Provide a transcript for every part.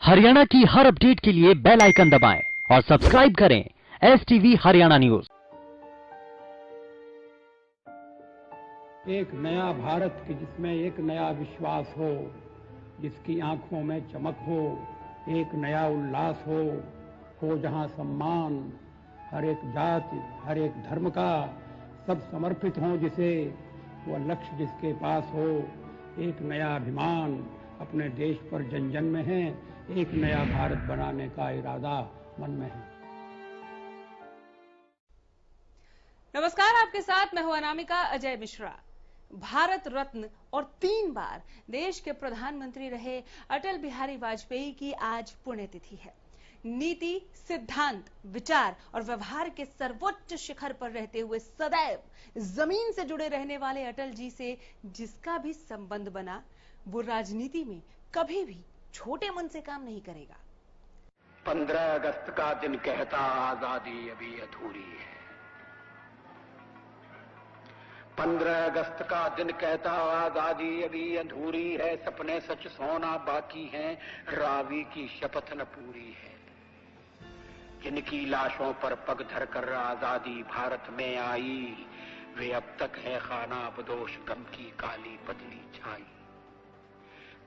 हरियाणा की हर अपडेट के लिए बेल आइकन दबाएं और सब्सक्राइब करें STV हरियाणा न्यूज। एक नया भारत की जिसमें एक नया विश्वास हो, जिसकी आंखों में चमक हो, एक नया उल्लास हो जहां सम्मान हर एक जाति हर एक धर्म का सब समर्पित हो, जिसे वह लक्ष्य जिसके पास हो, एक नया अभिमान अपने देश पर जन जन में है, एक नया भारत बनाने का इरादा मन में है। नमस्कार, आपके साथ मैं हूं अनामिका अजय मिश्रा। भारत रत्न और 3 बार देश के प्रधानमंत्री रहे अटल बिहारी वाजपेयी की आज पुण्यतिथि है। नीति, सिद्धांत, विचार और व्यवहार के सर्वोच्च शिखर पर रहते हुए सदैव जमीन से जुड़े रहने वाले अटल जी से जिसका भी संबंध बना, वो राजनीति में कभी भी छोटे मन से काम नहीं करेगा। 15 अगस्त का दिन कहता आजादी अभी अधूरी है। 15 अगस्त का दिन कहता आजादी अभी अधूरी है, सपने सच सोना बाकी हैं, रावी की शपथ न पूरी है। जिनकी लाशों पर पग धरकर आजादी भारत में आई, वे अब तक है खाना बदोश गम की काली बदली छाई।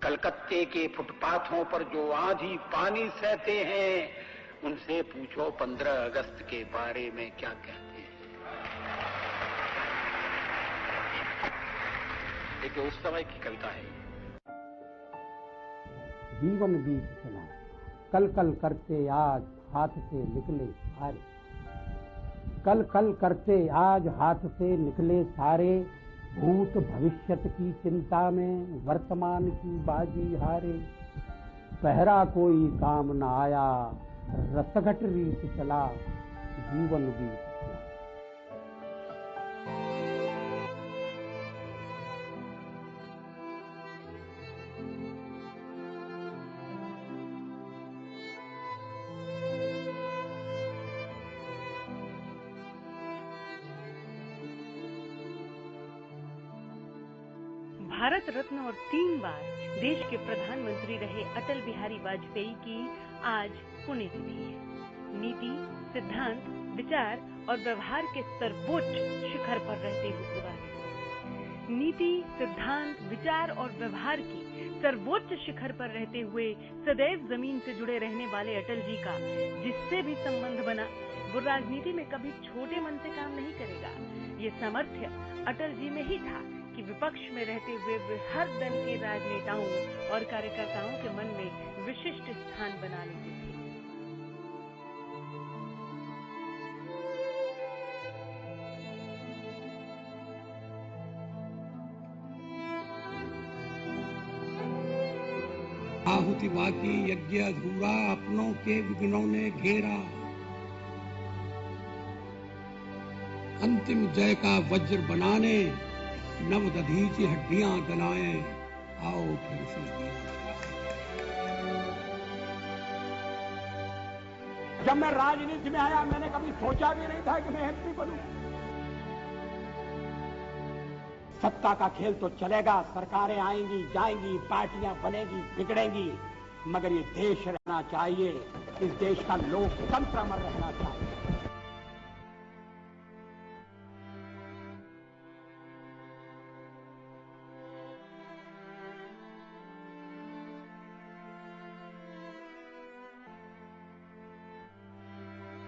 कलकत्ते के फुटपाथों पर जो आंधी पानी सहते हैं, उनसे पूछो 15 अगस्त के बारे में क्या कहते हैं। एक उस समय की कविता है। जीवन बीत चला, कल कल करते आज हाथ से निकले सारे, कल कल करते आज हाथ से निकले सारे, भूत भविष्यत की चिंता में वर्तमान की बाजी हारे। पहरा कोई काम न आया, रसघट रीत चला, जीवन बीत चला। भारत रत्न और 3 बार देश के प्रधानमंत्री रहे अटल बिहारी वाजपेयी की आज पुण्यतिथि है। नीति, सिद्धांत, विचार और व्यवहार के सर्वोच्च शिखर पर रहते हुए नीति, सिद्धांत, विचार और व्यवहार की सर्वोच्च शिखर पर रहते हुए सदैव जमीन से जुड़े रहने वाले अटल जी का जिससे भी संबंध बना, वो राजनीति में कभी छोटे मन से काम नहीं करेगा। ये सामर्थ्य अटल जी में ही था कि विपक्ष में रहते हुए वे हर दल के राजनेताओं और कार्यकर्ताओं के मन में विशिष्ट स्थान बना लेते थे। आहुति बाकी यज्ञ अधूरा, अपनों के विघ्नों ने घेरा, अंतिम जय का वज्र बनाने नव दधीची हड्डियां गलाएं, आओ फिर से। जब मैं राजनीति में आया, मैंने कभी सोचा भी नहीं था कि मैं एमपी बनूं। सत्ता का खेल तो चलेगा, सरकारें आएंगी जाएंगी, पार्टियां बनेगी बिगड़ेंगी, मगर ये देश रहना चाहिए, इस देश का लोकतंत्र अमर रहना चाहिए।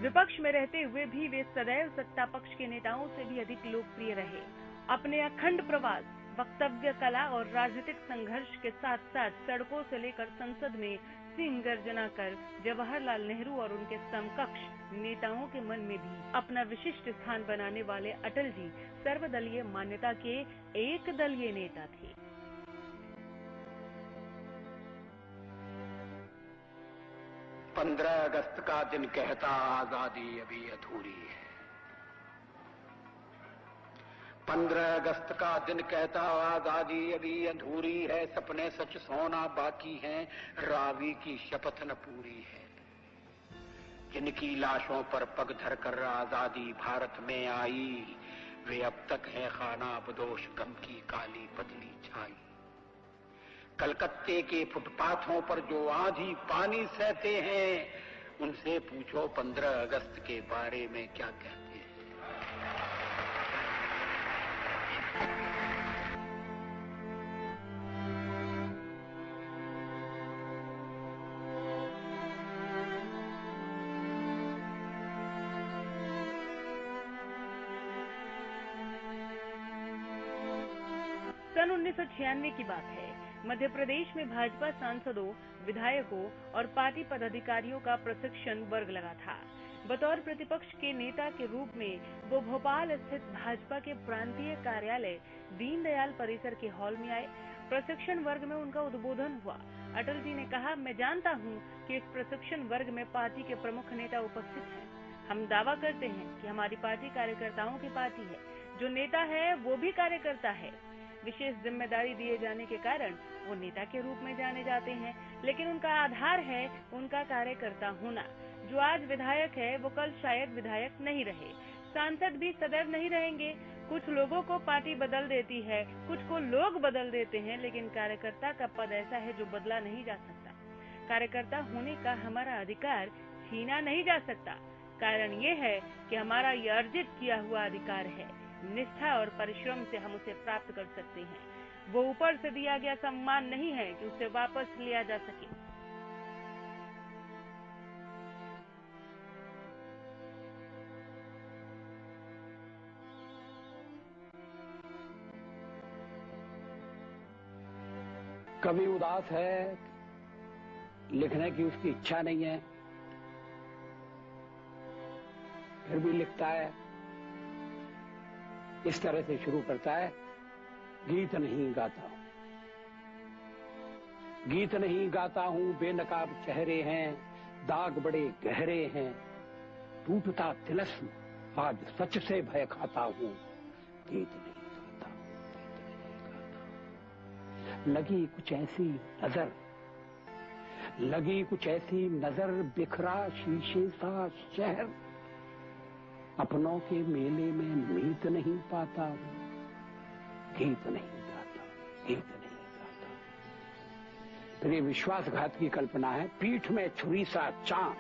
विपक्ष में रहते हुए भी वे सदैव सत्ता पक्ष के नेताओं से भी अधिक लोकप्रिय रहे। अपने अखंड प्रवास, वक्तव्य कला और राजनीतिक संघर्ष के साथ साथ सड़कों से लेकर संसद में सिंह गर्जना कर जवाहरलाल नेहरू और उनके समकक्ष नेताओं के मन में भी अपना विशिष्ट स्थान बनाने वाले अटल जी सर्वदलीय मान्यता के एक दलीय नेता थे। पंद्रह अगस्त का दिन कहता आजादी अभी अधूरी है। 15 अगस्त का दिन कहता आजादी अभी अधूरी है, सपने सच सोना बाकी हैं, रावी की शपथ न पूरी है। जिनकी लाशों पर पग धरकर आजादी भारत में आई, वे अब तक है खाना बदोश गम की काली बदली छाई। कलकत्ते के फुटपाथों पर जो आंधी पानी सहते हैं उनसे पूछो 15 अगस्त के बारे में क्या कहते हैं। सन 1996 की बात है। मध्य प्रदेश में भाजपा सांसदों, विधायकों और पार्टी पदाधिकारियों का प्रशिक्षण वर्ग लगा था। बतौर प्रतिपक्ष के नेता के रूप में वो भोपाल स्थित भाजपा के प्रांतीय कार्यालय दीनदयाल परिसर के हॉल में आए। प्रशिक्षण वर्ग में उनका उद्बोधन हुआ। अटल जी ने कहा, मैं जानता हूं कि इस प्रशिक्षण वर्ग में पार्टी के प्रमुख नेता उपस्थित हैं। हम दावा करते हैं कि हमारी पार्टी कार्यकर्ताओं की पार्टी है। जो नेता है वो भी कार्यकर्ता है। विशेष जिम्मेदारी दिए जाने के कारण वो नेता के रूप में जाने जाते हैं, लेकिन उनका आधार है उनका कार्यकर्ता होना। जो आज विधायक है वो कल शायद विधायक नहीं रहे। सांसद भी सदैव नहीं रहेंगे। कुछ लोगों को पार्टी बदल देती है, कुछ को लोग बदल देते हैं, लेकिन कार्यकर्ता का पद ऐसा है जो बदला नहीं जा सकता। कार्यकर्ता होने का हमारा अधिकार छीना नहीं जा सकता। कारण ये है कि हमारा ये अर्जित किया हुआ अधिकार है। निष्ठा और परिश्रम से हम उसे प्राप्त कर सकते हैं। वो ऊपर से दिया गया सम्मान नहीं है कि उसे वापस लिया जा सके। कभी उदास है, लिखने की उसकी इच्छा नहीं है, फिर भी लिखता है। इस तरह से शुरू करता है, गीत नहीं गाता हूं, गीत नहीं गाता हूं, बेनकाब चेहरे हैं, दाग बड़े गहरे हैं, टूटता तिलस्म आज सच से भय खाता हूं, गीत नहीं गाता, गीत नहीं गाता। लगी कुछ ऐसी नजर, लगी कुछ ऐसी नजर, बिखरा शीशे सा शहर, अपनों के मेले में मीत नहीं पाता हूं, गीत नहीं गाता, गीत नहीं गाता। फिर ये विश्वासघात की कल्पना है। पीठ में छुरी सा चांद,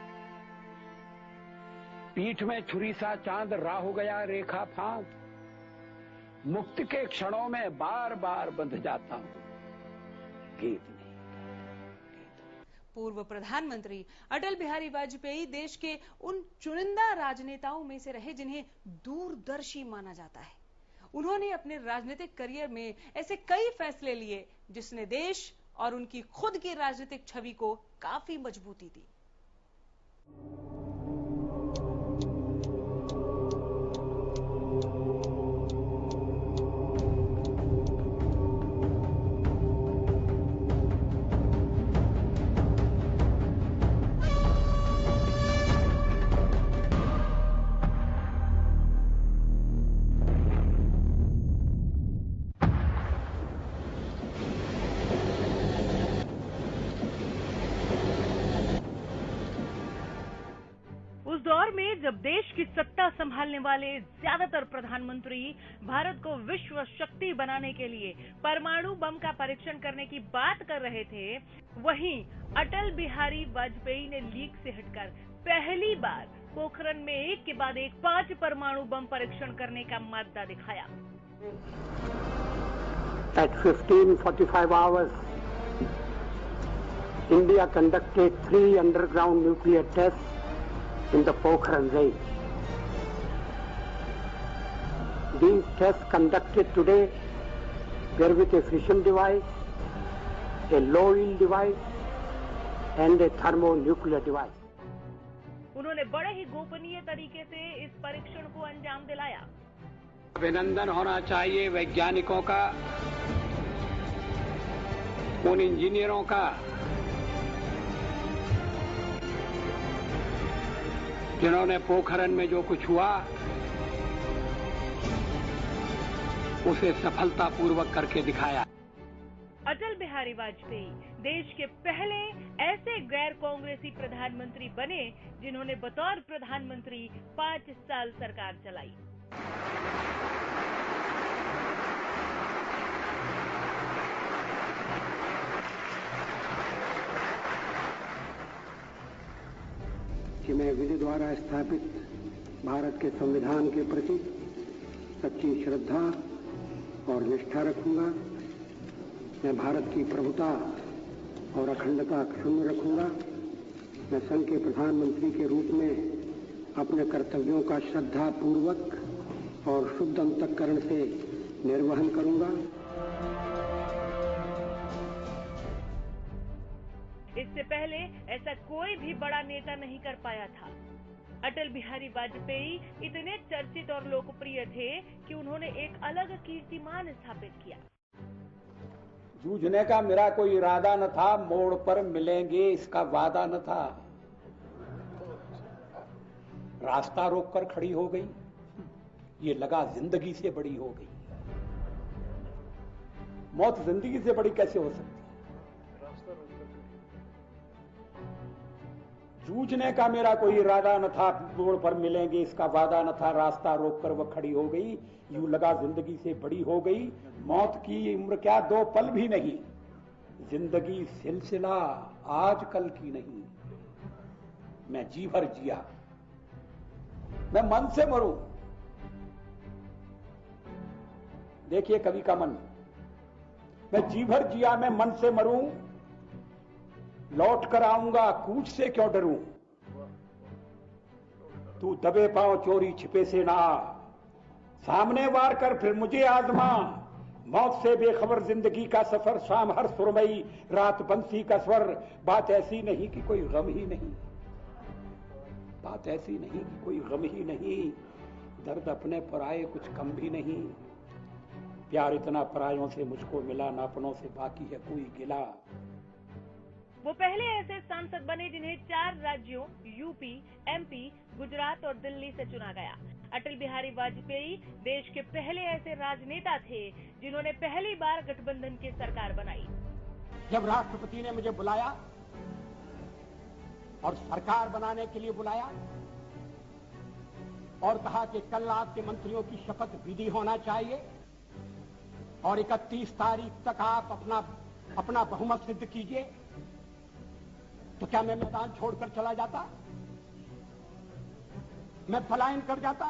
पीठ में छुरी सा चांद, राह गया रेखा फांद, मुक्ति के क्षणों में बार बार बंध जाता हूं, गीत नहीं। पूर्व प्रधानमंत्री अटल बिहारी वाजपेयी देश के उन चुनिंदा राजनेताओं में से रहे जिन्हें दूरदर्शी माना जाता है। उन्होंने अपने राजनीतिक करियर में ऐसे कई फैसले लिए जिसने देश और उनकी खुद की राजनीतिक छवि को काफी मजबूती दी। उस दौर में जब देश की सत्ता संभालने वाले ज्यादातर प्रधानमंत्री भारत को विश्व शक्ति बनाने के लिए परमाणु बम का परीक्षण करने की बात कर रहे थे, वहीं अटल बिहारी वाजपेयी ने लीक से हटकर पहली बार पोखरण में एक के बाद एक 5 परमाणु बम परीक्षण करने का मादा दिखाया। At 15:45 hours, India conducted 3 underground nuclear tests in the Pokhran range. These tests conducted today were with a fission device, a low yield device, and a thermonuclear device. उन्होंने बड़े ही गोपनीय तरीके से इस परीक्षण को अंजाम दिलाया। अभिनंदन होना चाहिए वैज्ञानिकों का, उन इंजीनियरों का जिन्होंने पोखरण में जो कुछ हुआ उसे सफलतापूर्वक करके दिखाया। अटल बिहारी वाजपेयी देश के पहले ऐसे गैर कांग्रेसी प्रधानमंत्री बने जिन्होंने बतौर प्रधानमंत्री 5 साल सरकार चलाई। कि मैं विधि द्वारा स्थापित भारत के संविधान के प्रति सच्ची श्रद्धा और निष्ठा रखूंगा। मैं भारत की प्रभुता और अखंडता अक्षुण्ण रखूंगा। मैं संघ के प्रधानमंत्री के रूप में अपने कर्तव्यों का श्रद्धा पूर्वक और शुद्ध अंतःकरण से निर्वहन करूंगा। इससे पहले ऐसा कोई भी बड़ा नेता नहीं कर पाया था। अटल बिहारी वाजपेयी इतने चर्चित और लोकप्रिय थे कि उन्होंने एक अलग कीर्तिमान स्थापित किया। जूझने का मेरा कोई इरादा न था, मोड़ पर मिलेंगे इसका वादा न था। रास्ता रोककर खड़ी हो गई, ये लगा जिंदगी से बड़ी हो गई। मौत जिंदगी से बड़ी कैसे हो सकती? जूझने का मेरा कोई इरादा न था, मोड़ पर मिलेंगे इसका वादा न था। रास्ता रोककर वह खड़ी हो गई, यूं लगा जिंदगी से बड़ी हो गई। मौत की उम्र क्या 2 पल भी नहीं, जिंदगी सिलसिला आज कल की नहीं। मैं जी भर जिया, मैं मन से मरूं। देखिए कवि का मन, मैं जी भर जिया मैं मन से मरूं, लौट कर आऊंगा कूच से क्यों डरूं। तू दबे पांव चोरी छिपे से ना आ, सामने वार कर फिर मुझे आजमा। मौत से बेखबर जिंदगी का सफर, शाम हर सुरमई रात बंसी का स्वर। बात ऐसी नहीं कि कोई गम ही नहीं, बात ऐसी नहीं कि कोई गम ही नहीं। दर्द अपने पराये कुछ कम भी नहीं। प्यार इतना परायों से मुझको मिला, ना अपनों से बाकी है कोई गिला। वो पहले ऐसे सांसद बने जिन्हें 4 राज्यों यूपी, एमपी, गुजरात और दिल्ली से चुना गया। अटल बिहारी वाजपेयी देश के पहले ऐसे राजनेता थे जिन्होंने पहली बार गठबंधन की सरकार बनाई। जब राष्ट्रपति ने मुझे बुलाया और सरकार बनाने के लिए बुलाया और कहा कि कल आपके मंत्रियों की शपथ विधि होना चाहिए और 31 तारीख तक आप अपना बहुमत सिद्ध कीजिए, तो क्या मैं मैदान छोड़कर चला जाता? मैं पलायन कर जाता?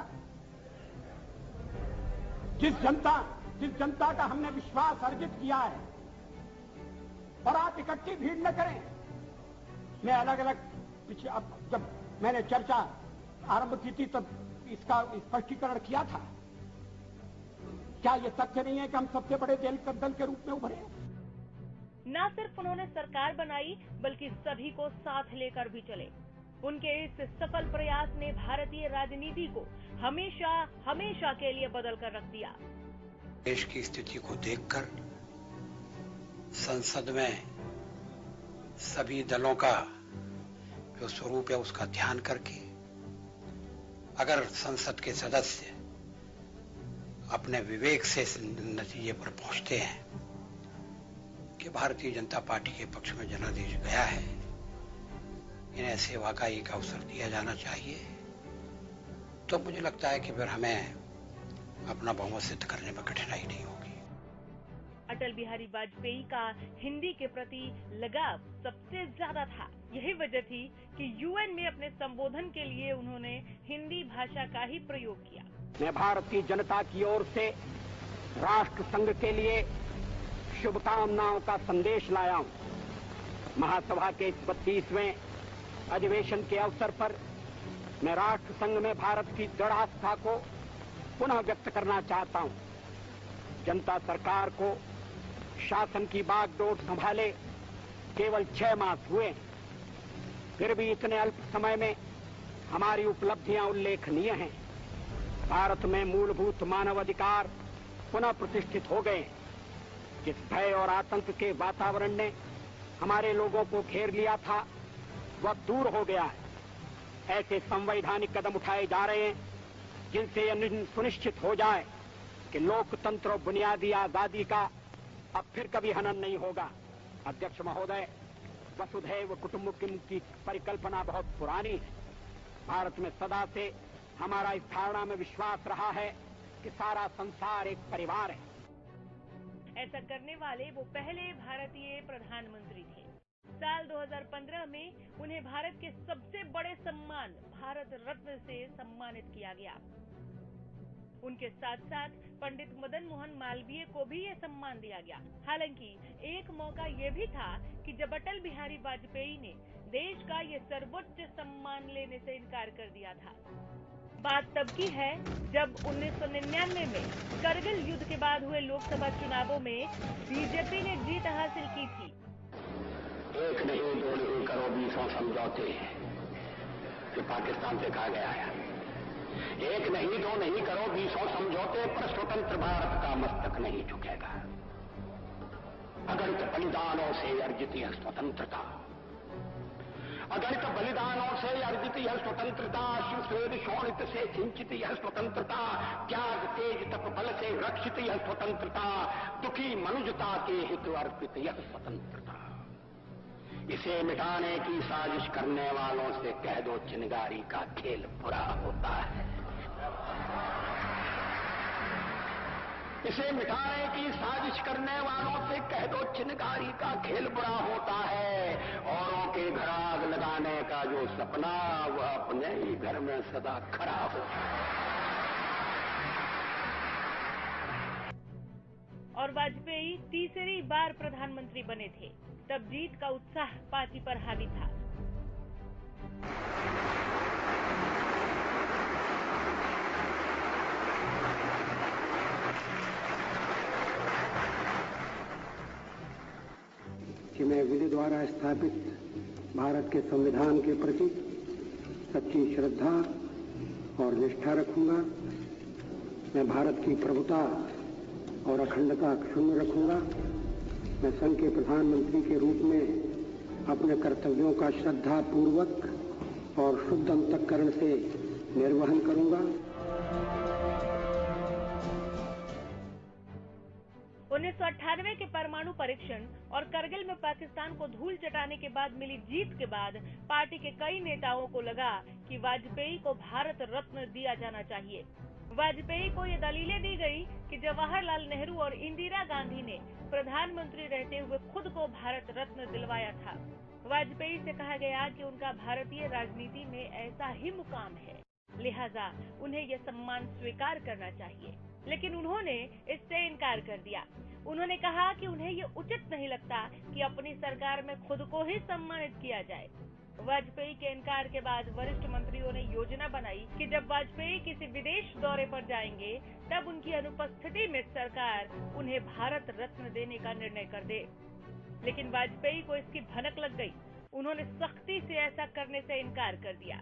जिस जनता का हमने विश्वास अर्जित किया है और आप इकट्ठी भीड़ न करें। मैं अलग अलग पीछे, अब जब मैंने चर्चा आरंभ की थी तब इसका स्पष्टीकरण किया था। क्या यह तथ्य नहीं है कि हम सबसे बड़े दल के रूप में उभरे हैं? न सिर्फ उन्होंने सरकार बनाई बल्कि सभी को साथ लेकर भी चले। उनके इस सफल प्रयास ने भारतीय राजनीति को हमेशा हमेशा के लिए बदल कर रख दिया। देश की स्थिति को देखकर संसद में सभी दलों का जो स्वरूप है उसका ध्यान करके अगर संसद के सदस्य अपने विवेक से इस नतीजे पर पहुंचते हैं कि भारतीय जनता पार्टी के पक्ष में जनादेश गया है, इन्हें सेवा का एक अवसर दिया जाना चाहिए, तो मुझे लगता है कि फिर हमें अपना बहुमत सिद्ध करने में कठिनाई नहीं होगी। अटल बिहारी वाजपेयी का हिंदी के प्रति लगाव सबसे ज्यादा था। यही वजह थी कि यूएन में अपने संबोधन के लिए उन्होंने हिंदी भाषा का ही प्रयोग किया। मैं भारतीय जनता की ओर से राष्ट्र संघ के लिए शुभकामनाओं का संदेश लाया हूं। महासभा के 32वें अधिवेशन के अवसर पर मैं राष्ट्र संघ में भारत की दृढ़ आस्था को पुनः व्यक्त करना चाहता हूं। जनता सरकार को शासन की बागडोर संभाले केवल 6 मास हुए, फिर भी इतने अल्प समय में हमारी उपलब्धियां उल्लेखनीय हैं। भारत में मूलभूत मानव अधिकार पुनः प्रतिष्ठित हो गए। जिस भय और आतंक के वातावरण ने हमारे लोगों को घेर लिया था वह दूर हो गया है। ऐसे संवैधानिक कदम उठाए जा रहे हैं जिनसे यह सुनिश्चित हो जाए कि लोकतंत्र और बुनियादी आजादी का अब फिर कभी हनन नहीं होगा। अध्यक्ष महोदय, वसुधैव कुटुंबकम की परिकल्पना बहुत पुरानी है। भारत में सदा से हमारा इस धारणा में विश्वास रहा है कि सारा संसार एक परिवार है। ऐसा करने वाले वो पहले भारतीय प्रधानमंत्री थे। साल 2015 में उन्हें भारत के सबसे बड़े सम्मान भारत रत्न से सम्मानित किया गया। उनके साथ साथ पंडित मदन मोहन मालवीय को भी ये सम्मान दिया गया। हालांकि एक मौका ये भी था कि जब अटल बिहारी वाजपेयी ने देश का ये सर्वोच्च सम्मान लेने से इनकार कर दिया था। बात तब की है जब 1999 में करगिल युद्ध के बाद हुए लोकसभा चुनावों में बीजेपी ने जीत हासिल की थी। एक नहीं दो नहीं करो 20 समझौते कि पाकिस्तान से कहा गया है। एक नहीं दो नहीं करो 20 समझौते पर स्वतंत्र भारत का मस्तक नहीं झुकेगा। अगणित बलिदानों से अर्जित यह स्वतंत्रता, अगणित बलिदानों से अर्जित यह स्वतंत्रता, शिवस्वेद शोणित से सिंचित यह स्वतंत्रता, त्याग तेज तप बल से रक्षित यह स्वतंत्रता, दुखी मनुजता के हित अर्पित यह स्वतंत्रता। इसे मिटाने की साजिश करने वालों से कह दो चिनगारी का खेल बुरा होता है। इसे मिटाने की साजिश करने वालों से कह दो चिनगारी का खेल बुरा होता है। औरों के घर आग लगाने का जो सपना वह अपने ही घर में सदा खड़ा होता है। और वाजपेयी तीसरी बार प्रधानमंत्री बने थे। तब जीत का उत्साह पार्टी पर हावी था। कि मैं विधि द्वारा स्थापित भारत के संविधान के प्रति सच्ची श्रद्धा और निष्ठा रखूंगा। मैं भारत की प्रभुता और अखंडता क्षुण्ण रखूंगा। मैं संघ के प्रधानमंत्री के रूप में अपने कर्तव्यों का श्रद्धा पूर्वक और शुद्ध अंतःकरण से निर्वहन करूंगा। 1998 के परमाणु परीक्षण और करगिल में पाकिस्तान को धूल चटाने के बाद मिली जीत के बाद पार्टी के कई नेताओं को लगा कि वाजपेयी को भारत रत्न दिया जाना चाहिए। वाजपेयी को ये दलीलें दी गई कि जवाहरलाल नेहरू और इंदिरा गांधी ने प्रधानमंत्री रहते हुए खुद को भारत रत्न दिलवाया था। वाजपेयी से कहा गया कि उनका भारतीय राजनीति में ऐसा ही मुकाम है, लिहाजा उन्हें यह सम्मान स्वीकार करना चाहिए। लेकिन उन्होंने इससे इनकार कर दिया। उन्होंने कहा कि उन्हें ये उचित नहीं लगता कि अपनी सरकार में खुद को ही सम्मानित किया जाए। वाजपेयी के इनकार के बाद वरिष्ठ मंत्रियों ने योजना बनाई कि जब वाजपेयी किसी विदेश दौरे पर जाएंगे तब उनकी अनुपस्थिति में सरकार उन्हें भारत रत्न देने का निर्णय कर दे। लेकिन वाजपेयी को इसकी भनक लग गई। उन्होंने सख्ती से ऐसा करने से इनकार कर दिया।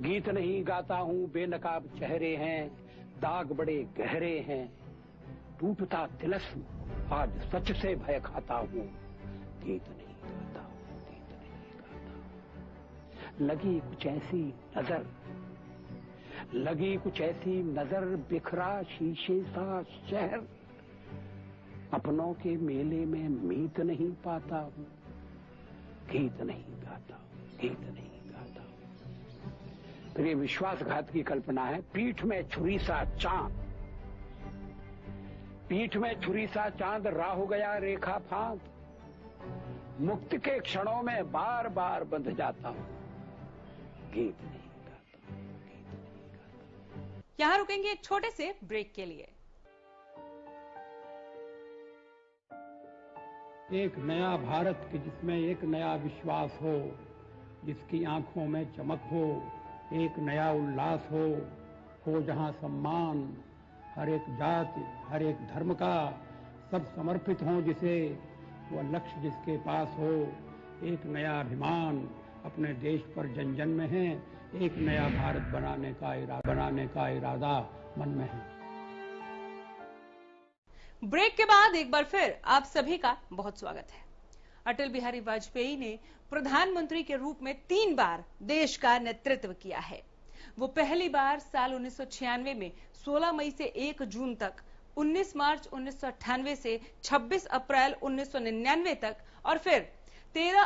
गीत नहीं गाता हूँ, बेनकाब चेहरे हैं, दाग बड़े गहरे हैं, टूटता तिलस्म आज सच से भय खाता हूँ। गीत नहीं गाता हूँ, गीत नहीं गाता हूँ। लगी कुछ ऐसी नजर, बिखरा शीशे सा शहर, अपनों के मेले में मीत नहीं पाता हूँ। गीत नहीं गाता हूँ, गीत नहीं गाता हूँ। फिर ये विश्वासघात की कल्पना है। पीठ में छुरी सा चांद, पीठ में छुरी सा चांद, राह गया रेखा फांद, मुक्त के क्षणों में बार बार बंध जाता हूं। गीत नहीं गाता, गीत नहीं गाता। यहां रुकेंगे एक छोटे से ब्रेक के लिए। एक नया भारत कि जिसमें एक नया विश्वास हो, जिसकी आंखों में चमक हो, एक नया उल्लास हो जहां सम्मान हर एक जाति हर एक धर्म का सब समर्पित हो, जिसे वह लक्ष्य जिसके पास हो। एक नया अभिमान अपने देश पर जन जन में है। एक नया भारत बनाने का इरादा मन में है। ब्रेक के बाद एक बार फिर आप सभी का बहुत स्वागत है। अटल बिहारी वाजपेयी ने प्रधानमंत्री के रूप में 3 बार देश का नेतृत्व किया है। वो पहली बार साल 1996 में 16 मई से 1 जून तक, 19 मार्च 1998 से 26 अप्रैल 1999 तक और फिर 13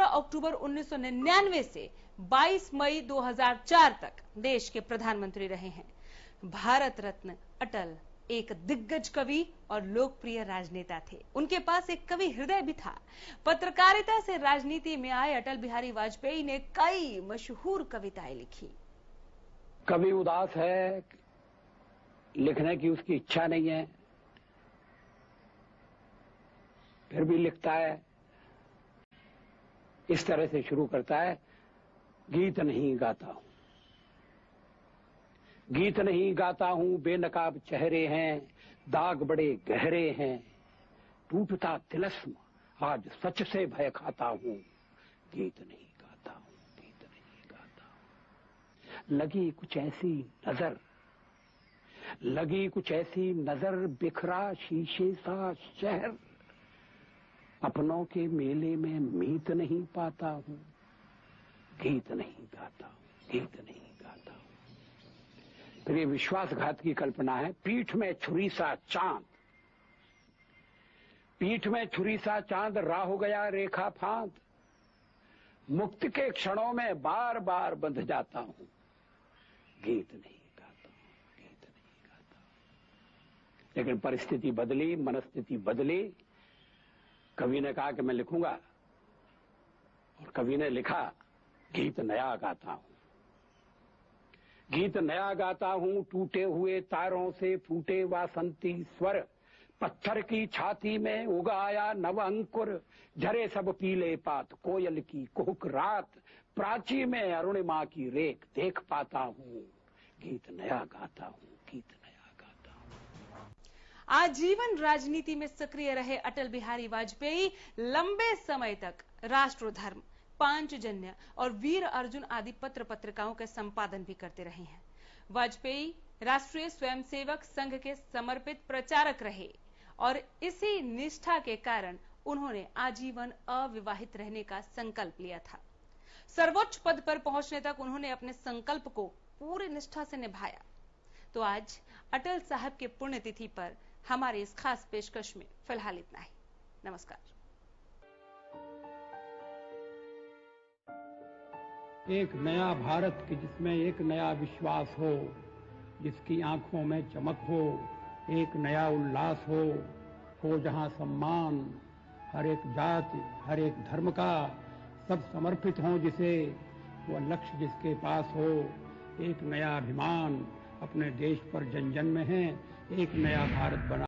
अक्टूबर 1999 से 22 मई 2004 तक देश के प्रधानमंत्री रहे हैं। भारत रत्न अटल एक दिग्गज कवि और लोकप्रिय राजनेता थे। उनके पास एक कवि हृदय भी था। पत्रकारिता से राजनीति में आए अटल बिहारी वाजपेयी ने कई मशहूर कविताएं लिखी। कवि उदास है, लिखने की उसकी इच्छा नहीं है, फिर भी लिखता है। इस तरह से शुरू करता है, गीत नहीं गाता हूं, गीत नहीं गाता हूं, बेनकाब चेहरे हैं, दाग बड़े गहरे हैं, टूटता तिलस्म आज सच से भय खाता हूं, गीत नहीं गाता हूं, गीत नहीं गाता हूं। लगी कुछ ऐसी नजर, लगी कुछ ऐसी नजर, बिखरा शीशे सा शहर, अपनों के मेले में मीत नहीं पाता हूं, गीत नहीं गाता हूं, गीत नहीं गाता हूं। फिर ये विश्वासघात की कल्पना है, पीठ में छुरी सा चांद, पीठ में छुरी सा चांद, राह हो गया रेखा फांद, मुक्त के क्षणों में बार बार बंध जाता हूं, गीत नहीं गाता हूं, गीत नहीं गाता हूं। लेकिन परिस्थिति बदली, मनस्थिति बदली। कवि ने कहा कि मैं लिखूंगा, और कवि ने लिखा, गीत नया गाता हूं, गीत नया गाता हूं, टूटे हुए तारों से फूटे वासंती स्वर, पत्थर की छाती में उगा आया नव अंकुर, झरे सब पीले पात, कोयल की कुहुक रात, प्राची में अरुणिमा की रेख देख पाता हूं, गीत नया गाता हूं, गीत नया गाता हूं। आजीवन राजनीति में सक्रिय रहे अटल बिहारी वाजपेयी लंबे समय तक राष्ट्र धर्म, पांचजन्य और वीर अर्जुन आदि पत्र पत्रिकाओं के संपादन भी करते रहे हैं। वाजपेयी राष्ट्रीय स्वयंसेवक संघ के समर्पित प्रचारक रहे और इसी निष्ठा के कारण उन्होंने आजीवन अविवाहित रहने का संकल्प लिया था। सर्वोच्च पद पर पहुंचने तक उन्होंने अपने संकल्प को पूरी निष्ठा से निभाया। तो आज अटल साहब के पुण्यतिथि पर हमारे इस खास पेशकश में फिलहाल इतना ही। नमस्कार। एक नया भारत कि जिसमें एक नया विश्वास हो, जिसकी आंखों में चमक हो, एक नया उल्लास हो जहां सम्मान हर एक जाति, हर एक धर्म का, सब समर्पित हों जिसे, वो लक्ष्य जिसके पास हो, एक नया अभिमान अपने देश पर जन जन में है, एक नया भारत बना।